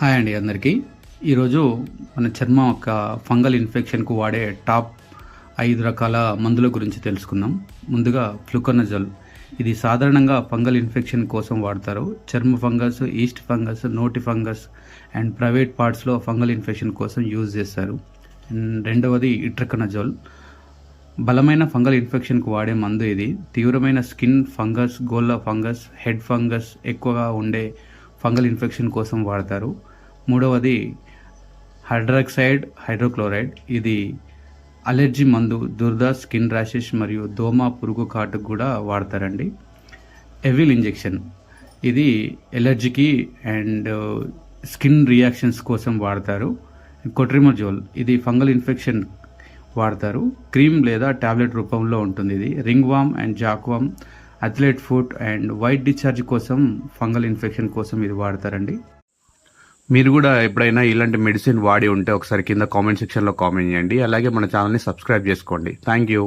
Hi అండి అందరికీ. ఈరోజు మన చర్మం యొక్క ఫంగల్ ఇన్ఫెక్షన్కు వాడే టాప్ 5 రకాల మందుల గురించి తెలుసుకుందాం. ముందుగా ఫ్లూకనజోల్. ఇది సాధారణంగా ఫంగల్ ఇన్ఫెక్షన్ కోసం వాడతారు. చర్మ ఫంగస్, ఈస్ట్ ఫంగస్, నోటి ఫంగస్ అండ్ ప్రైవేట్ పార్ట్స్లో ఫంగల్ ఇన్ఫెక్షన్ కోసం యూజ్ చేస్తారు. రెండవది ఇట్రకనజోల్. బలమైన ఫంగల్ ఇన్ఫెక్షన్కు వాడే మందు ఇది. తీవ్రమైన స్కిన్ ఫంగస్, గోళ్ళ ఫంగస్, హెడ్ ఫంగస్ ఎక్కువగా ఉండే ఫంగల్ ఇన్ఫెక్షన్ కోసం వాడతారు. మూడవది హైడ్రాక్సైడ్ హైడ్రోక్లోరైడ్. ఇది అలెర్జీ మందు, దురద, స్కిన్ ర్యాషెస్ మరియు దోమ, పురుగు కాటుకు కూడా వాడతారండి. Avil injection. ఇది ఎలర్జీకి అండ్ స్కిన్ రియాక్షన్స్ కోసం వాడతారు. కొట్రిమజోల్. ఇది ఫంగల్ ఇన్ఫెక్షన్ వాడతారు. క్రీమ్ లేదా టాబ్లెట్ రూపంలో ఉంటుంది. ఇది ringworm and jock worm, athlete foot and white discharge కోసం ఫంగల్ ఇన్ఫెక్షన్ కోసం ఇది వాడతారండి. మీరు కూడా ఎప్పుడైనా ఇలాంటి మెడిసిన్ వాడి ఉంటే ఒకసారి కింద కామెంట్ సెక్షన్లో కామెంట్ చేయండి. అలాగే మన ఛానల్ని సబ్స్క్రైబ్ చేసుకోండి. Thank you.